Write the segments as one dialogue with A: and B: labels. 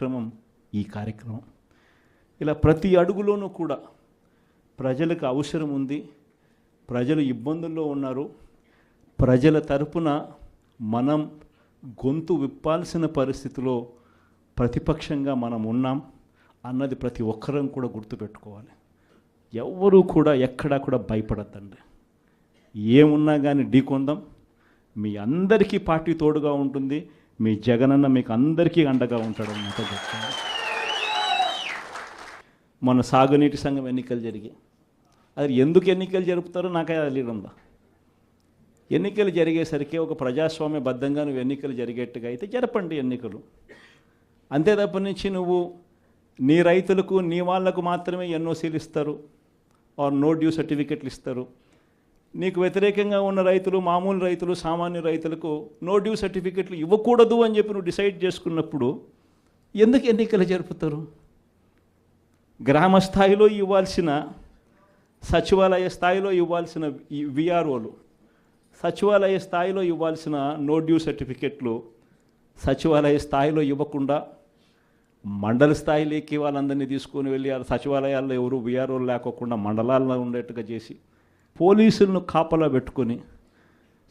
A: కార్యక్రమం ఈ కార్యక్రమం. ఇలా ప్రతి అడుగులోనూ కూడా ప్రజలకు అవసరం ఉంది, ప్రజలు ఇబ్బందుల్లో ఉన్నారు, ప్రజల తరపున మనం గొంతు విప్పాల్సిన పరిస్థితిలో ప్రతిపక్షంగా మనం ఉన్నాం అన్నది ప్రతి ఒక్కరం కూడా గుర్తుపెట్టుకోవాలి. ఎవ్వరూ కూడా ఎక్కడా కూడా భయపడద్దండి. ఏమున్నా కానీ ఢీకొందాం. మీ అందరికీ పార్టీ తోడుగా ఉంటుంది. మీ జగనన్న మీకు అందరికీ అండగా ఉంటాడు అన్నమాట చెప్తాను. మన సాగునీటి సంఘం ఎన్నికలు జరిగాయి. అది ఎందుకు ఎన్నికలు జరుపుతారో నాకే తెలియడంలా. ఎన్నికలు జరిగేసరికి ఒక ప్రజాస్వామ్యబద్ధంగా నువ్వు ఎన్నికలు జరిగేట్టుగా అయితే జరపండి ఎన్నికలు. అంతే తప్ప నుంచి నువ్వు నీ రైతులకు నీ వాళ్లకు మాత్రమే ఎన్ఓసీలు ఇస్తారు, ఆర్ నో డ్యూ సర్టిఫికెట్లు ఇస్తారు. నీకు వ్యతిరేకంగా ఉన్న రైతులు, మామూలు రైతులు, సామాన్య రైతులకు నో డ్యూ సర్టిఫికెట్లు ఇవ్వకూడదు అని చెప్పి నువ్వు డిసైడ్ చేసుకున్నప్పుడు ఎందుకు ఎన్నికలు జరుపుతారు? గ్రామ స్థాయిలో ఇవ్వాల్సిన, సచివాలయ స్థాయిలో ఇవ్వాల్సిన విఆర్ఓలు, సచివాలయ స్థాయిలో ఇవ్వాల్సిన నో డ్యూ సర్టిఫికెట్లు సచివాలయ స్థాయిలో ఇవ్వకుండా మండల స్థాయిలోకి వాళ్ళందరినీ తీసుకొని వెళ్ళి ఆ సచివాలయాల్లో ఎవరు విఆర్ఓలు లేకోకుండా మండలాల్లో ఉండేట్టుగా చేసి పోలీసులను కాపలా పెట్టుకొని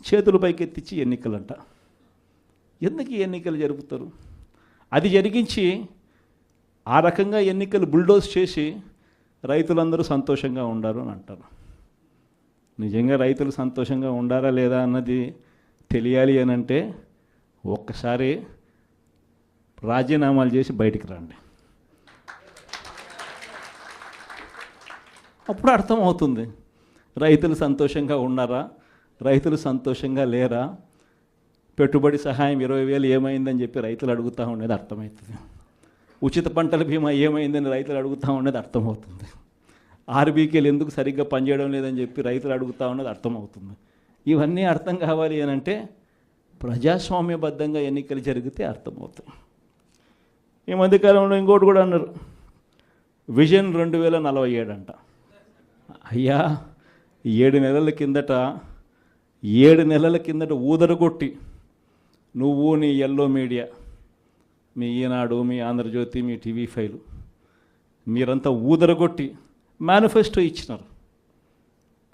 A: చేతుల పైకెత్తించి ఎన్నికలంట. ఎందుకు ఈ ఎన్నికలు జరుపుతారు? అది జరిగించి ఆ రకంగా ఎన్నికలు బుల్డోజ్ చేసి రైతులందరూ సంతోషంగా ఉండారు అని అంటారు. నిజంగా రైతులు సంతోషంగా ఉండారా లేదా అన్నది తెలియాలి అని అంటే ఒక్కసారి రాజీనామాలు చేసి బయటికి రండి, అప్పుడు అర్థమవుతుంది రైతులు సంతోషంగా ఉన్నారా, రైతులు సంతోషంగా లేరా. పెట్టుబడి సహాయం 20,000 ఏమైందని చెప్పి రైతులు అడుగుతూ ఉండేది అర్థమవుతుంది. ఉచిత పంటల బీమా ఏమైందని రైతులు అడుగుతూ ఉండేది అర్థమవుతుంది. ఆర్బీకేలు ఎందుకు సరిగ్గా పనిచేయడం లేదని చెప్పి రైతులు అడుగుతూ ఉన్నది అర్థమవుతుంది. ఇవన్నీ అర్థం కావాలి అని అంటే ప్రజాస్వామ్యబద్ధంగా ఎన్నికలు జరిగితే అర్థమవుతుంది. ఈ మధ్యకాలంలో ఇంకోటి కూడా అన్నారు, విజన్ 2047 అంట. అయ్యా 7 నెలల కిందట ఊదరగొట్టి నువ్వు, నీ ఎల్లో మీడియా, మీ ఈనాడు, మీ ఆంధ్రజ్యోతి, మీ TV5 మీరంతా ఊదరగొట్టి మేనిఫెస్టో ఇచ్చినారు.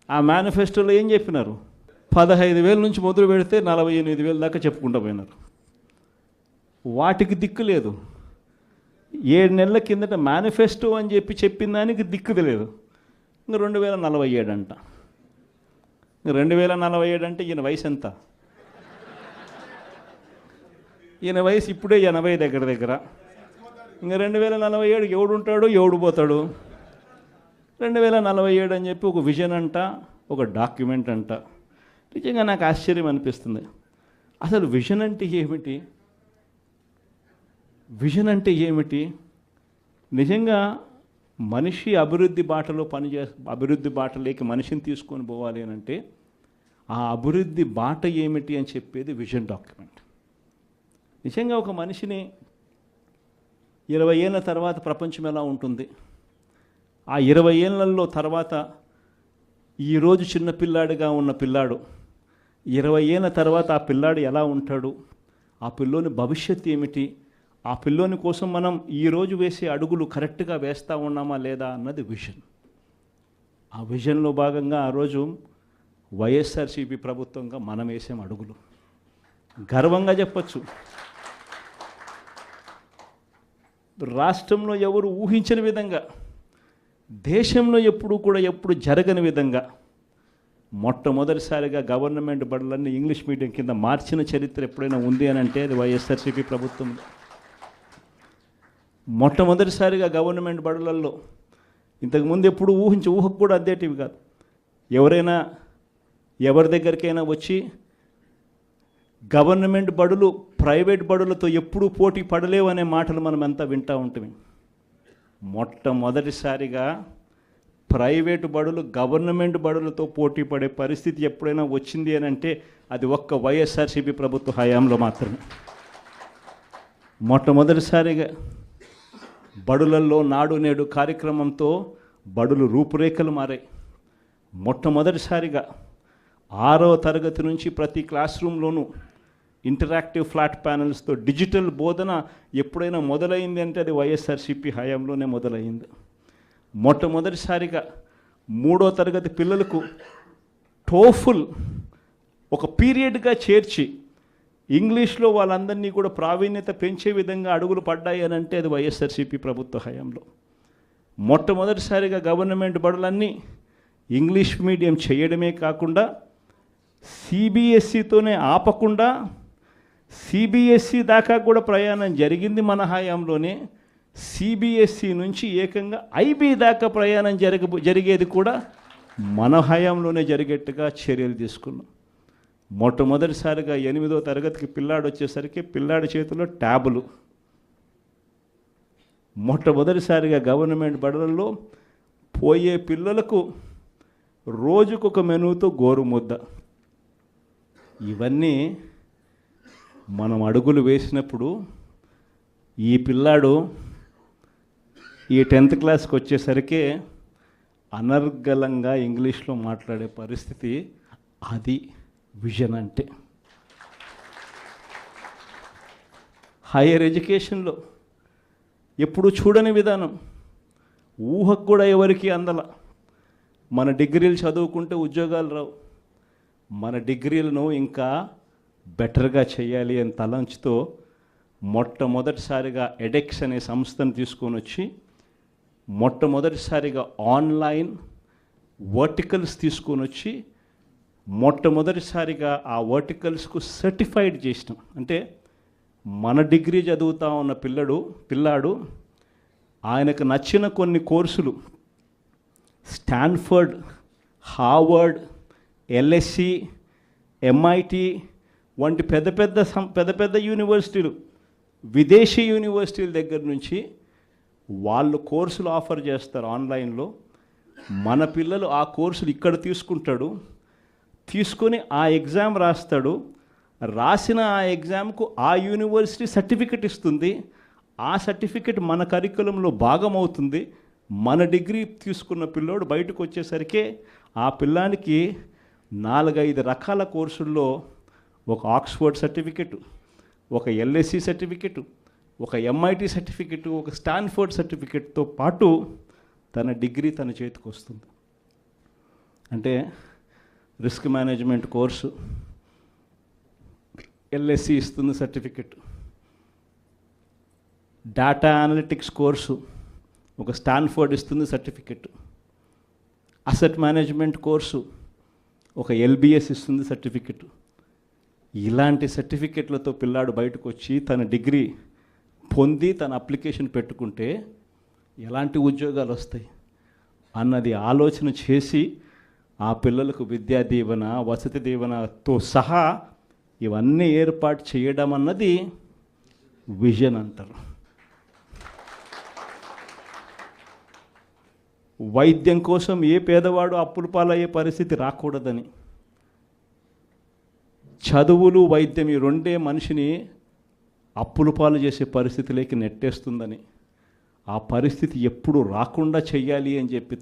A: ఆ మేనిఫెస్టోలో ఏం చెప్పినారు? 15,000 నుంచి మొదలు పెడితే 48,000 దాకా చెప్పుకుంటూ పోయినారు. వాటికి దిక్కు లేదు. 7 నెలల కిందట మేనిఫెస్టో అని చెప్పి చెప్పిన దానికి దిక్కుది లేదు. ఇంకా 2047 అంట. 2047 అంటే ఈయన వయసు ఎంత? ఈయన వయసు ఇప్పుడే 80 దగ్గర. ఇంకా 2047 ఎవడు ఉంటాడు, ఎవడు పోతాడు? 2047 అని చెప్పి ఒక విజన్ అంట, ఒక డాక్యుమెంట్ అంట. నిజంగా నాకు ఆశ్చర్యం అనిపిస్తుంది. అసలు విజన్ అంటే ఏమిటి? విజన్ అంటే ఏమిటి? నిజంగా మనిషి అభివృద్ధి బాటలో అభివృద్ధి బాటలోకి మనిషిని తీసుకొని పోవాలి అని అంటే ఆ అభివృద్ధి బాట ఏమిటి అని చెప్పేది విజన్ డాక్యుమెంట్. నిజంగా ఒక మనిషిని 20 ఏళ్ళ తర్వాత ప్రపంచం ఎలా ఉంటుంది, ఆ 20 ఏళ్ళల్లో తర్వాత ఈరోజు చిన్నపిల్లాడిగా ఉన్న పిల్లాడు 20 ఏళ్ళ తర్వాత ఆ పిల్లాడు ఎలా ఉంటాడు, ఆ పిల్లోని భవిష్యత్తు ఏమిటి, ఆ పిల్లోని కోసం మనం ఈరోజు వేసే అడుగులు కరెక్ట్గా వేస్తూ ఉన్నామా లేదా అన్నది విజన్. ఆ విజన్లో భాగంగా ఆ రోజు వైఎస్ఆర్సీపీ ప్రభుత్వంగా మనం వేసాం అడుగులు. గర్వంగా చెప్పచ్చు. రాష్ట్రంలో ఎవరు ఊహించని విధంగా, దేశంలో ఎప్పుడు జరగని విధంగా మొట్టమొదటిసారిగా గవర్నమెంట్ బడులన్నీ ఇంగ్లీష్ మీడియం కింద మార్చిన చరిత్ర ఎప్పుడైనా ఉంది అని అంటే అది వైఎస్ఆర్సీపీ ప్రభుత్వం. మొట్టమొదటిసారిగా గవర్నమెంట్ బడులలో ఇంతకుముందు ఎప్పుడు ఊహకు కూడా అద్దేటివి కాదు. ఎవరైనా ఎవరి దగ్గరికైనా వచ్చి గవర్నమెంట్ బడులు ప్రైవేట్ బడులతో ఎప్పుడూ పోటీ పడలేవు అనే మాటలు మనం అంతా వింటూ ఉంటుంది. మొట్టమొదటిసారిగా ప్రైవేటు బడులు గవర్నమెంట్ బడులతో పోటీ పడే పరిస్థితి ఎప్పుడైనా వచ్చింది అని అంటే అది ఒక్క వైఎస్ఆర్సీపీ ప్రభుత్వ హయాంలో మాత్రమే. మొట్టమొదటిసారిగా బడులల్లో నాడు నేడు కార్యక్రమంతో బడులు రూపురేఖలు మారాయి. మొట్టమొదటిసారిగా 6వ తరగతి నుంచి ప్రతి క్లాస్ రూమ్లోనూ ఇంటరాక్టివ్ ఫ్లాట్ ప్యానల్స్తో డిజిటల్ బోధన ఎప్పుడైనా మొదలైంది అంటే అది వైఎస్ఆర్సీపీ హయాంలోనే మొదలైంది. మొట్టమొదటిసారిగా 3వ తరగతి పిల్లలకు టోఫుల్ ఒక పీరియడ్గా చేర్చి ఇంగ్లీష్లో వాళ్ళందరినీ కూడా ప్రావీణ్యత పెంచే విధంగా అడుగులు పడ్డాయి అని అంటే అది వైఎస్ఆర్సీపీ ప్రభుత్వ హయాంలో. మొట్టమొదటిసారిగా గవర్నమెంట్ బడులన్నీ ఇంగ్లీష్ మీడియం చేయడమే కాకుండా సిబిఎస్ఈతోనే ఆపకుండా సిబిఎస్ఈ దాకా కూడా ప్రయాణం జరిగింది మన హయాంలోనే. సిబిఎస్ఈ నుంచి ఏకంగా ఐబీ దాకా ప్రయాణం జరిగేది కూడా మన హయాంలోనే జరిగేట్టుగా చర్యలు తీసుకున్నాం. మొట్టమొదటిసారిగా 8వ తరగతికి పిల్లాడు వచ్చేసరికి పిల్లాడి చేతిలో ట్యాబులు. మొట్టమొదటిసారిగా గవర్నమెంట్ బడులలో పోయే పిల్లలకు రోజుకొక మెనూతో గోరుముద్ద. ఇవన్నీ మనం అడుగులు వేసినప్పుడు ఈ పిల్లాడు ఈ 10th క్లాస్కి వచ్చేసరికి అనర్గళంగా ఇంగ్లీష్లో మాట్లాడే పరిస్థితి. అది విజన్ అంటే. హైయర్ ఎడ్యుకేషన్లో ఎప్పుడు చూడని విధానం, ఊహకు కూడా ఎవరికి అందల. మన డిగ్రీలు చదువుకుంటే ఉద్యోగాలు రావు, మన డిగ్రీలను ఇంకా బెటర్గా చేయాలి అని తలంచుతో మొట్టమొదటిసారిగా ఎడెక్స్ అనే సంస్థను తీసుకొని వచ్చి మొట్టమొదటిసారిగా ఆన్లైన్ వర్టికల్స్ తీసుకొని వచ్చి మొట్టమొదటిసారిగా ఆ వర్టికల్స్కు సర్టిఫైడ్ చేసినాం. అంటే మన డిగ్రీ చదువుతా ఉన్న పిల్లాడు ఆయనకు నచ్చిన కొన్ని కోర్సులు స్టాన్ఫర్డ్, హార్వర్డ్, ఎల్ఎస్సి, ఎంఐటి వంటి పెద్ద పెద్ద యూనివర్సిటీలు, విదేశీ యూనివర్సిటీల దగ్గర నుంచి వాళ్ళు కోర్సులు ఆఫర్ చేస్తారు ఆన్లైన్లో. మన పిల్లలు ఆ కోర్సులు ఇక్కడ తీసుకొని ఆ ఎగ్జామ్ రాస్తాడు. రాసిన ఆ ఎగ్జామ్కు ఆ యూనివర్సిటీ సర్టిఫికెట్ ఇస్తుంది. ఆ సర్టిఫికెట్ మన కరికులంలో భాగమవుతుంది. మన డిగ్రీ తీసుకున్న పిల్లోడు బయటకు వచ్చేసరికి ఆ పిల్లానికి 4-5 రకాల కోర్సుల్లో ఒక ఆక్స్ఫర్డ్ సర్టిఫికెట్, ఒక ఎల్ఎస్సి సర్టిఫికెట్, ఒక ఎంఐటి సర్టిఫికెట్, ఒక స్టాన్ఫర్డ్ సర్టిఫికెట్తో పాటు తన డిగ్రీ తన చేతికి వస్తుంది. అంటే రిస్క్ మేనేజ్మెంట్ కోర్సు ఎల్ఎస్సి ఇస్తుంది సర్టిఫికెట్, డేటా అనలిటిక్స్ కోర్సు ఒక స్టాన్ఫర్డ్ ఇస్తుంది సర్టిఫికెట్, అసెట్ మేనేజ్మెంట్ కోర్సు ఒక ఎల్బిఎస్ ఇస్తుంది సర్టిఫికెట్. ఇలాంటి సర్టిఫికెట్లతో పిల్లాడు బయటకు వచ్చి తన డిగ్రీ పొంది తన అప్లికేషన్ పెట్టుకుంటే ఎలాంటి ఉద్యోగాలు వస్తాయి అన్నది ఆలోచన చేసి ఆ పిల్లలకు విద్యా దీవెన, వసతి దీవెనతో సహా ఇవన్నీ ఏర్పాటు చేయడం అన్నది విజన్ అంటారు. వైద్యం కోసం ఏ పేదవాడు అప్పుల పాలయ్యే పరిస్థితి రాకూడదని, చదువులు వైద్యం ఈ రెండే మనిషిని అప్పుల పాలు చేసే పరిస్థితిలోకి నెట్టేస్తుందని, ఆ పరిస్థితి ఎప్పుడు రాకుండా చెయ్యాలి అని చెప్పి